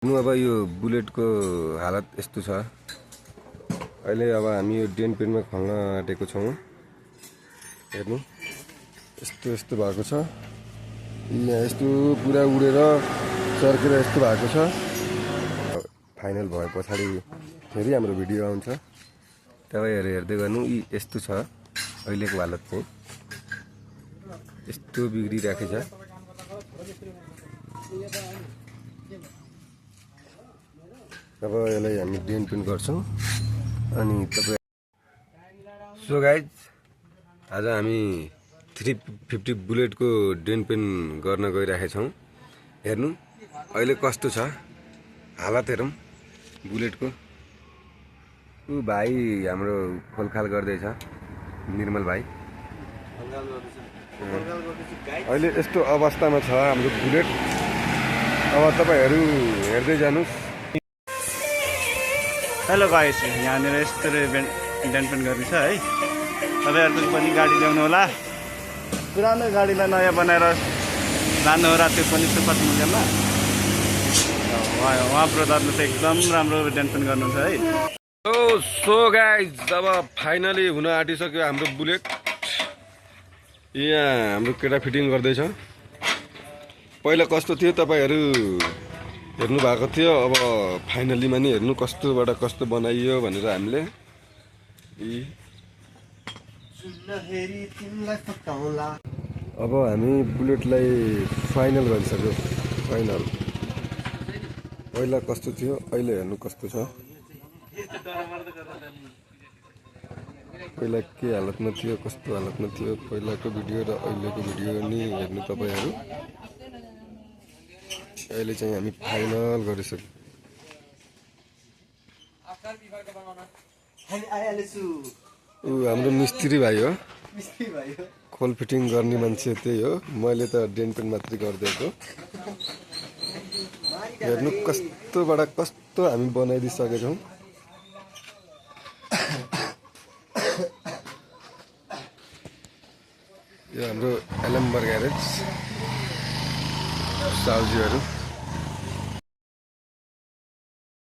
अब यो बुलेटको हालत यस्तो छ। अहिले अब हामी यो डेन पेनमा खल्न आँटेको छौँ। हेर्नु यस्तो यस्तो भएको छ। यहाँ यस्तो पुरा उडेर चर्केर यस्तो भएको छ। फाइनल भए पछाडि फेरि हाम्रो भिडियो आउँछ, तपाईहरु हेर्दै गर्नु। यस्तो छ अहिलेको हालत चाहिँ, यस्तो बिग्रिराखेको छ। अब यसलाई हामी डेन पेन गर्छौं अनि तपाई। सो गाइज, आज हामी 350 बुलेटको डेन पेन गर्न गइराखेका छौं। हेर्नु अहिले कस्तो छ हालत, हेरौं बुलेटको। उ भाइ हाम्रो खोलखाल गर्दैछ, निर्मल भाइ। अहिले यस्तो अवस्थामा छ हाम्रो बुलेट। अब तपाईहरु हेर्दै जानुस्। हेलो गाइस, यहाँनिर यस्तो डेन पेन गर्दैछ है। तपाईहरुको पनि गाडी ल्याउनु होला। पुरानो गाडीलाई नयाँ बनाएर लानु होला, त्यो पनि सुपर मुल्यमा। उहाँ ब्रदरले चाहिँ एकदम राम्रो डेन पेन गर्नुहुन्छ है। सो गाइज, अब फाइनली हुन आँटिसक्यो हाम्रो बुलेट। यहाँ हाम्रो केटा फिटिङ गर्दैछ। पहिला कस्तो थियो तपाईहरु हेर्नु भएको थियो। अब फाइनलीमा नि हेर्नु कस्तोबाट कस्तो बनाइयो भनेर हामीले। अब हामी बुलेटलाई फाइनल गरिसक्यो। फाइनल पहिला कस्तो थियो, अहिले हेर्नु कस्तो छ। पहिला के हालतमा थियो, कस्तो हालतमा थियो पहिलाको भिडियो र अहिलेको भिडियो नि हेर्नु तपाईहरु। अहिले चाहिँ हामी फाइनल गरिसक्यो। हाम्रो मिस्त्री भाइ हो, खोल फिटिङ गर्ने मान्छे त्यही हो। मैले त डेन पेन मात्रै गरिदिएको। हेर्नु कस्तोबाट कस्तो हामी बनाइदिइसकेका छौँ। यो हाम्रो एलम्बर ग्यारेज साउजीहरू।